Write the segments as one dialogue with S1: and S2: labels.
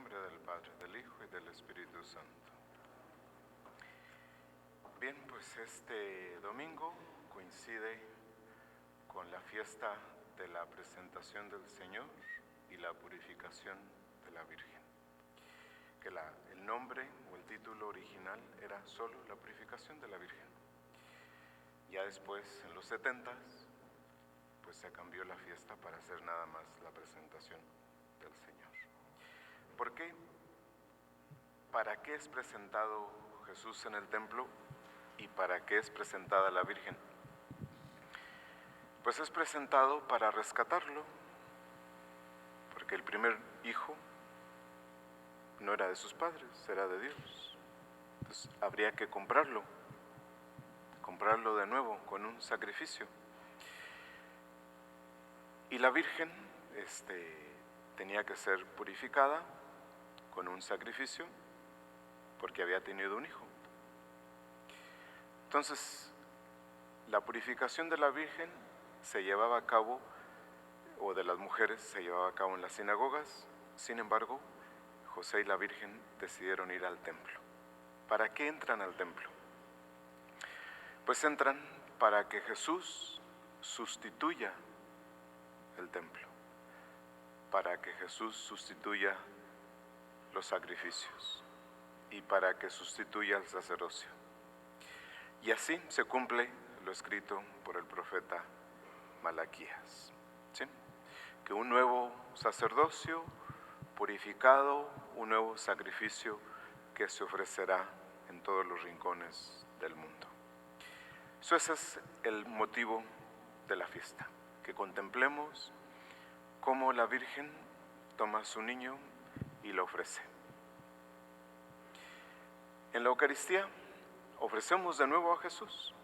S1: nombre del Padre, del Hijo y del Espíritu Santo. Bien, pues este domingo coincide con la fiesta de la presentación del Señor y la purificación de la Virgen. Que el nombre o el título original era solo la purificación de la Virgen. Ya después, en los 70, pues se cambió la fiesta para hacer nada más la presentación del Señor. ¿Por qué? ¿Para qué es presentado Jesús en el templo y para qué es presentada la Virgen? Pues es presentado para rescatarlo, porque el primer hijo no era de sus padres, era de Dios. Entonces habría que comprarlo de nuevo con un sacrificio. Y la Virgen tenía que ser purificada con un sacrificio porque había tenido un hijo. Entonces, la purificación de la Virgen se llevaba a cabo, o de las mujeres se llevaba a cabo en las sinagogas. Sin embargo, José y la Virgen decidieron ir al templo. ¿Para qué entran al templo? Pues entran para que Jesús sustituya el templo, para que Jesús sustituya los sacrificios y para que sustituya el sacerdocio. Y así se cumple lo escrito por el profeta Malaquías, ¿sí? Que un nuevo sacerdocio purificado, un nuevo sacrificio que se ofrecerá en todos los rincones del mundo. Ese es el motivo de la fiesta, que contemplemos cómo la Virgen toma a su niño y lo ofrece. En la Eucaristía ofrecemos de nuevo a Jesús.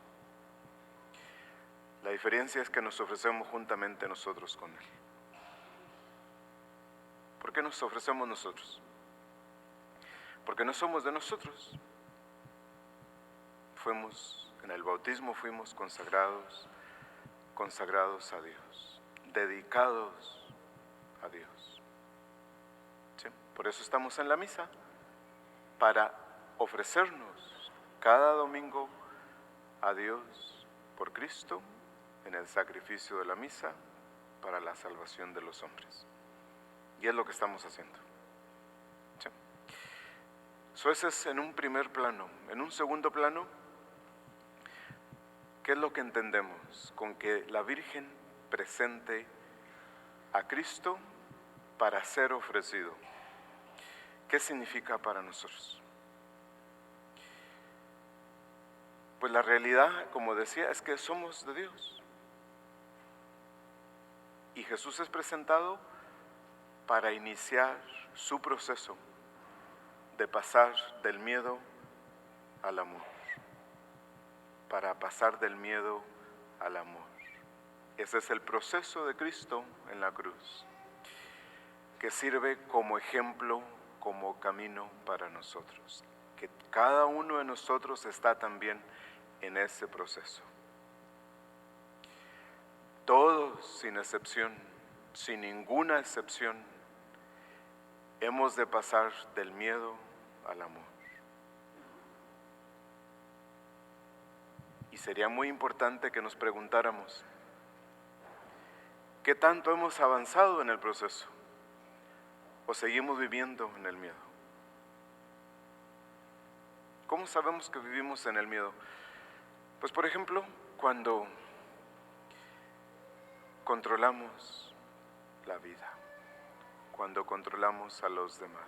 S1: La diferencia es que nos ofrecemos juntamente nosotros con Él. ¿Por qué nos ofrecemos nosotros? Porque no somos de nosotros. En el bautismo fuimos consagrados a Dios, dedicados a Dios. ¿Sí? Por eso estamos en la misa, para ofrecernos cada domingo a Dios por Cristo en el sacrificio de la misa para la salvación de los hombres. Y es lo que estamos haciendo. ¿Sí? Eso es en un primer plano. En un segundo plano, ¿qué es lo que entendemos con que la Virgen presente a Cristo para ser ofrecido? ¿Qué significa para nosotros? Pues la realidad, como decía, es que somos de Dios. Y Jesús es presentado para iniciar su proceso de pasar del miedo al amor. Para pasar del miedo al amor. Ese es el proceso de Cristo en la cruz, que sirve como ejemplo, como camino para nosotros. Que cada uno de nosotros está también en ese proceso. Todos, sin excepción, sin ninguna excepción, hemos de pasar del miedo al amor. Y sería muy importante que nos preguntáramos, ¿qué tanto hemos avanzado en el proceso? ¿O seguimos viviendo en el miedo? ¿Cómo sabemos que vivimos en el miedo? Pues por ejemplo, cuando controlamos la vida, cuando controlamos a los demás,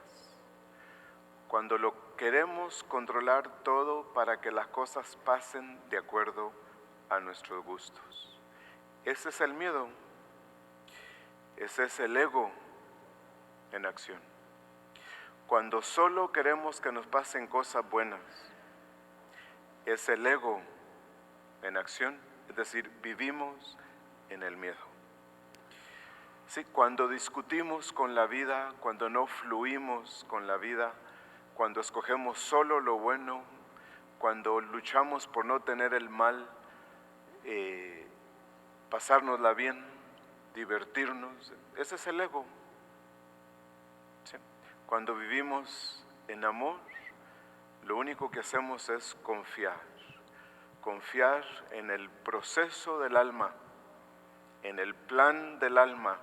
S1: cuando lo queremos controlar todo para que las cosas pasen de acuerdo a nuestros gustos. Ese es el miedo, ese es el ego en acción. Cuando solo queremos que nos pasen cosas buenas, es el ego en acción, es decir, vivimos en el miedo. Sí, cuando discutimos con la vida, cuando no fluimos con la vida, cuando escogemos solo lo bueno, cuando luchamos por no tener el mal, pasárnosla bien, divertirnos, ese es el ego. ¿Sí? Cuando vivimos en amor, lo único que hacemos es confiar. Confiar en el proceso del alma, en el plan del alma.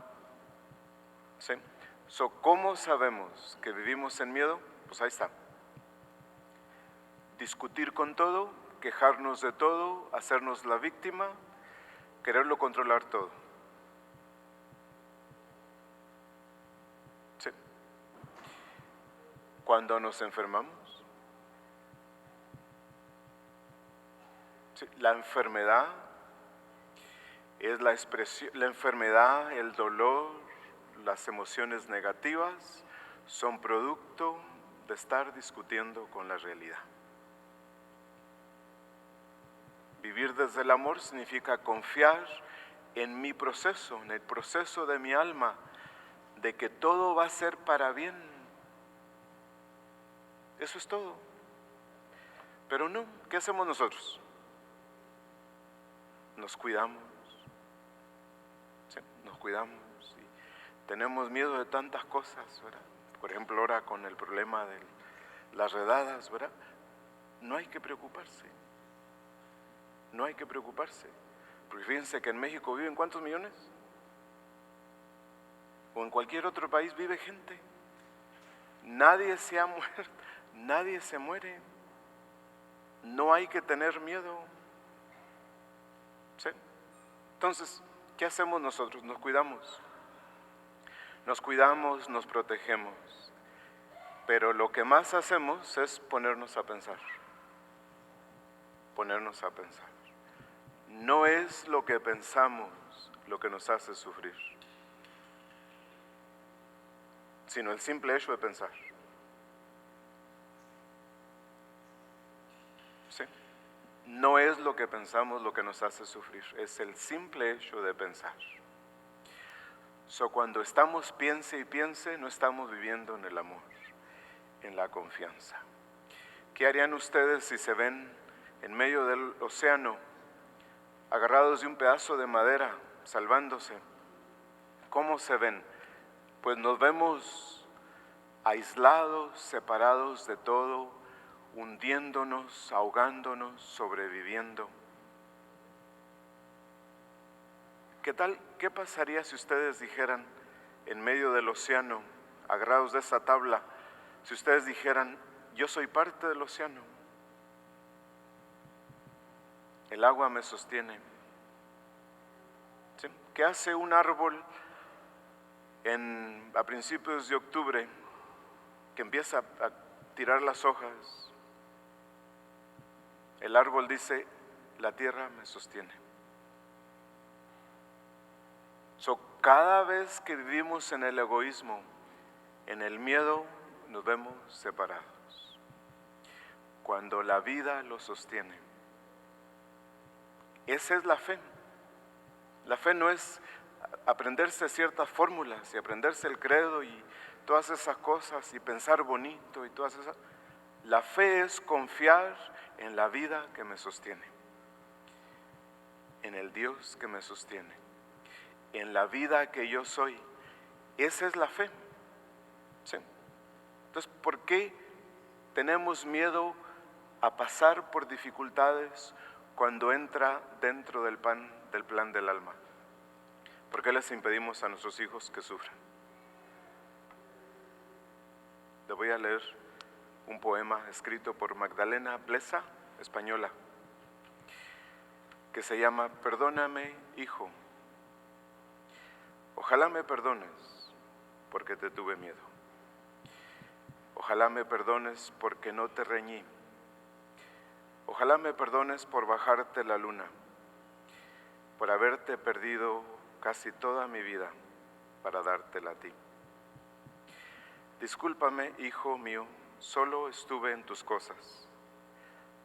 S1: ¿Sí? ¿Cómo sabemos que vivimos en miedo? Pues ahí está. Discutir con todo, quejarnos de todo, hacernos la víctima, quererlo controlar todo. ¿Sí? Cuando nos enfermamos, ¿sí? La enfermedad es la expresión, la enfermedad, el dolor, las emociones negativas son producto de estar discutiendo con la realidad. Vivir desde el amor significa confiar en mi proceso, en el proceso de mi alma, de que todo va a ser para bien. Eso es todo. Pero no, ¿qué hacemos nosotros? Nos cuidamos, ¿sí? Nos cuidamos y tenemos miedo de tantas cosas, ¿verdad? Por ejemplo, ahora con el problema de las redadas, ¿verdad? No hay que preocuparse. No hay que preocuparse, porque fíjense que en México viven ¿cuántos millones? O en cualquier otro país vive gente. Nadie se ha muerto, nadie se muere. No hay que tener miedo. ¿Sí? Entonces, ¿qué hacemos nosotros? Nos cuidamos. Nos cuidamos, nos protegemos. Pero lo que más hacemos es ponernos a pensar. Ponernos a pensar. No es lo que pensamos lo que nos hace sufrir, sino el simple hecho de pensar. ¿Sí? No es lo que pensamos lo que nos hace sufrir, es el simple hecho de pensar. Cuando estamos piense y piense, no estamos viviendo en el amor, en la confianza. ¿Qué harían ustedes si se ven en medio del océano, agarrados de un pedazo de madera, salvándose? ¿Cómo se ven? Pues nos vemos aislados, separados de todo, hundiéndonos, ahogándonos, sobreviviendo. ¿Qué pasaría si ustedes dijeran, en medio del océano, agarrados de esa tabla, si ustedes dijeran, yo soy parte del océano, el agua me sostiene? ¿Sí? ¿Qué hace un árbol a principios de octubre que empieza a tirar las hojas? El árbol dice, la tierra me sostiene. Cada vez que vivimos en el egoísmo, en el miedo, nos vemos separados. Cuando la vida lo sostiene. Esa es la fe. La fe no es aprenderse ciertas fórmulas y aprenderse el credo y todas esas cosas y pensar bonito y todas esas. La fe es confiar en la vida que me sostiene, en el Dios que me sostiene, en la vida que yo soy. Esa es la fe. ¿Sí? Entonces, ¿por qué tenemos miedo a pasar por dificultades cuando entra dentro del plan del alma? ¿Por qué les impedimos a nuestros hijos que sufran? Le voy a leer un poema escrito por Magdalena Blesa, española, que se llama Perdóname, hijo. Ojalá me perdones porque te tuve miedo. Ojalá me perdones porque no te reñí. Ojalá me perdones por bajarte la luna, por haberte perdido casi toda mi vida para dártela a ti. Discúlpame, hijo mío, solo estuve en tus cosas.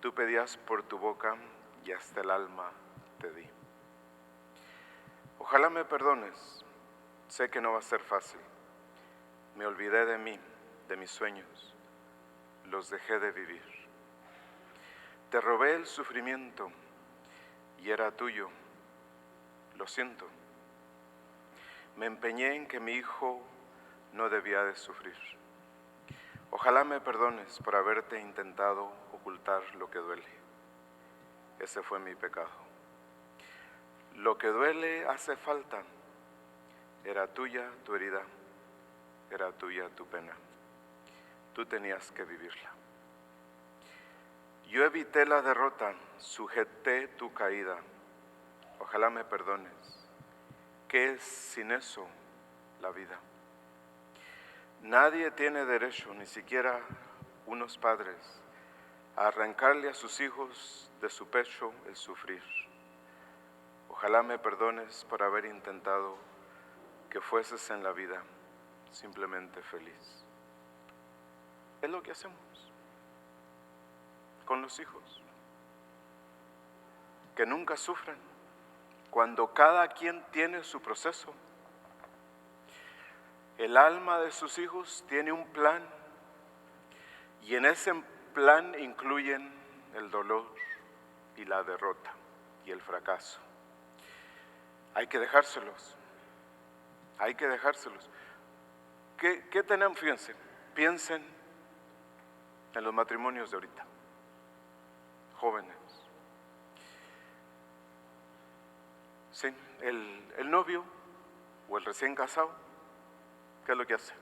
S1: Tú pedías por tu boca y hasta el alma te di. Ojalá me perdones, sé que no va a ser fácil. Me olvidé de mí, de mis sueños, los dejé de vivir. Te robé el sufrimiento y era tuyo, lo siento. Me empeñé en que mi hijo no debía de sufrir. Ojalá me perdones por haberte intentado ocultar lo que duele. Ese fue mi pecado. Lo que duele hace falta. Era tuya tu herida, era tuya tu pena. Tú tenías que vivirla. Yo evité la derrota, sujeté tu caída. Ojalá me perdones. ¿Qué es sin eso la vida? Nadie tiene derecho, ni siquiera unos padres, a arrancarle a sus hijos de su pecho el sufrir. Ojalá me perdones por haber intentado que fueses en la vida simplemente feliz. Es lo que hacemos con los hijos, que nunca sufren, cuando cada quien tiene su proceso. El alma de sus hijos tiene un plan, y en ese plan incluyen el dolor y la derrota y el fracaso. Hay que dejárselos, hay que dejárselos. ¿Qué tenemos? Fíjense, piensen en los matrimonios de ahorita, jóvenes. Sí, el novio o el recién casado, ¿qué es lo que hace?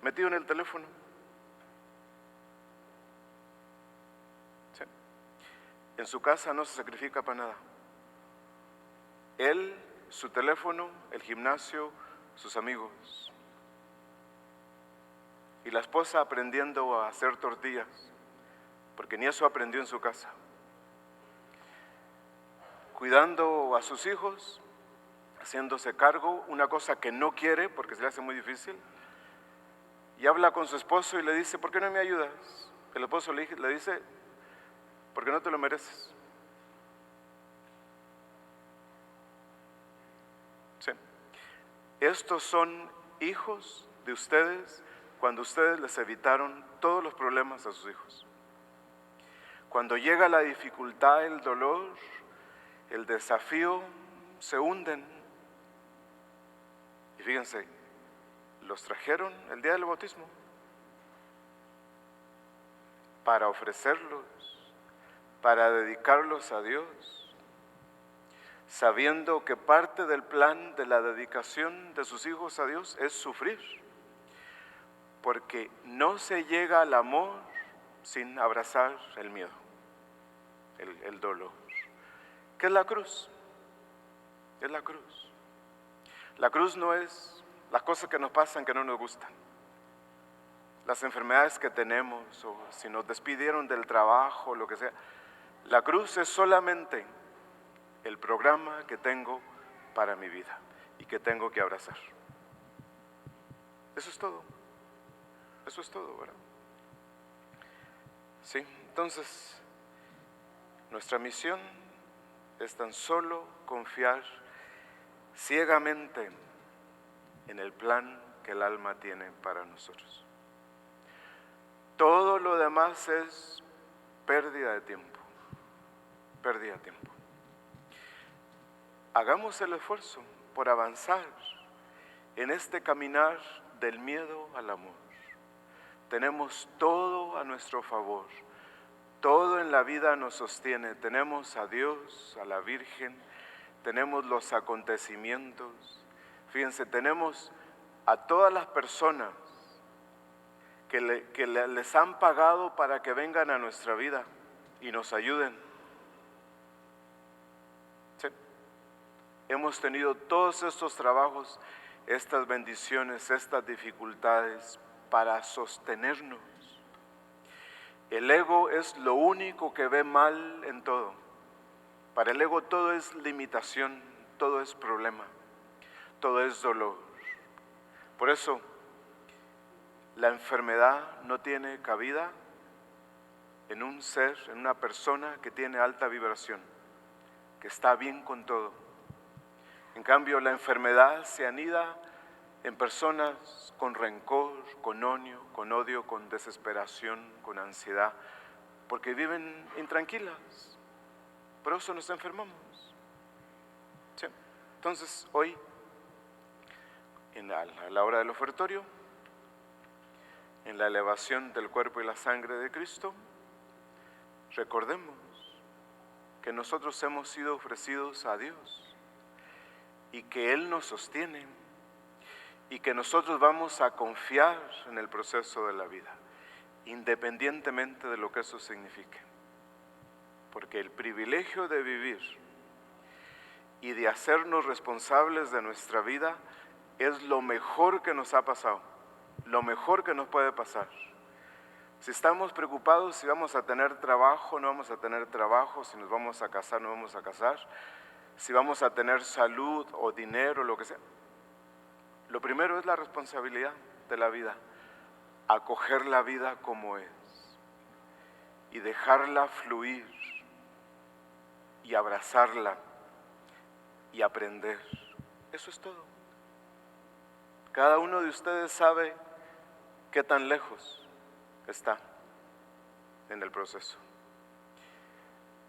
S1: Metido en el teléfono. Sí. En su casa no se sacrifica para nada. Él, su teléfono, el gimnasio, sus amigos. Y la esposa aprendiendo a hacer tortillas, porque ni eso aprendió en su casa. Cuidando a sus hijos, haciéndose cargo, una cosa que no quiere porque se le hace muy difícil. Y habla con su esposo y le dice, ¿por qué no me ayudas? El esposo le dice, porque no te lo mereces. Sí. Estos son hijos de ustedes cuando ustedes les evitaron todos los problemas a sus hijos. Cuando llega la dificultad, el dolor, el desafío, se hunden. Y fíjense, los trajeron el día del bautismo para ofrecerlos, para dedicarlos a Dios, sabiendo que parte del plan de la dedicación de sus hijos a Dios es sufrir, porque no se llega al amor sin abrazar el miedo, el dolor. ¿Qué es la cruz? Es la cruz. La cruz no es las cosas que nos pasan que no nos gustan, las enfermedades que tenemos, o si nos despidieron del trabajo, lo que sea. La cruz es solamente el programa que tengo para mi vida y que tengo que abrazar. Eso es todo. Eso es todo, ¿verdad? Sí, entonces, nuestra misión es tan solo confiar ciegamente en el plan que el alma tiene para nosotros. Todo lo demás es pérdida de tiempo, pérdida de tiempo. Hagamos el esfuerzo por avanzar en este caminar del miedo al amor. Tenemos todo a nuestro favor, todo en la vida nos sostiene. Tenemos a Dios, a la Virgen, tenemos los acontecimientos. Fíjense, tenemos a todas las personas que les han pagado para que vengan a nuestra vida y nos ayuden. ¿Sí? Hemos tenido todos estos trabajos, estas bendiciones, estas dificultades para sostenernos. El ego es lo único que ve mal en todo. Para el ego todo es limitación, todo es problema, todo es dolor. Por eso, la enfermedad no tiene cabida en un ser, en una persona que tiene alta vibración, que está bien con todo. En cambio, la enfermedad se anida en personas con rencor, con odio, con desesperación, con ansiedad, porque viven intranquilas. Por eso nos enfermamos. ¿Sí? Entonces, hoy, a la hora del ofertorio, en la elevación del cuerpo y la sangre de Cristo, recordemos que nosotros hemos sido ofrecidos a Dios y que Él nos sostiene y que nosotros vamos a confiar en el proceso de la vida, independientemente de lo que eso signifique. Porque el privilegio de vivir y de hacernos responsables de nuestra vida es lo mejor que nos ha pasado, lo mejor que nos puede pasar. Si estamos preocupados si vamos a tener trabajo, no vamos a tener trabajo, si nos vamos a casar, no vamos a casar, si vamos a tener salud o dinero, lo que sea. Lo primero es la responsabilidad de la vida, acoger la vida como es y dejarla fluir y abrazarla y aprender. Eso es todo. Cada uno de ustedes sabe qué tan lejos está en el proceso.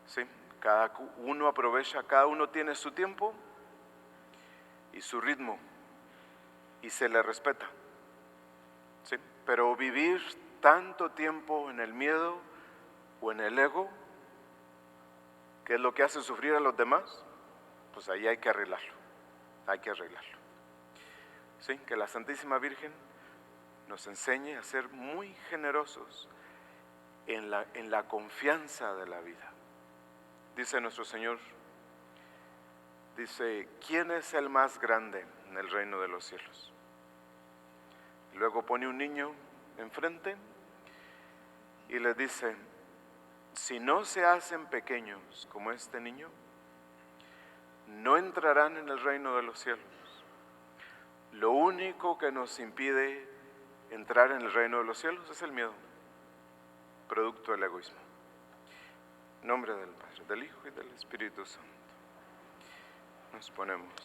S1: Sí, cada uno aprovecha, cada uno tiene su tiempo y su ritmo y se le respeta. Sí, pero vivir tanto tiempo en el miedo o en el ego, que es lo que hace sufrir a los demás, pues ahí hay que arreglarlo, hay que arreglarlo. Sí, que la Santísima Virgen nos enseñe a ser muy generosos en la confianza de la vida. Dice nuestro Señor, dice, ¿quién es el más grande en el reino de los cielos? Luego pone un niño enfrente y le dice, si no se hacen pequeños como este niño, no entrarán en el reino de los cielos. Lo único que nos impide entrar en el reino de los cielos es el miedo, producto del egoísmo. En nombre del Padre, del Hijo y del Espíritu Santo. Nos ponemos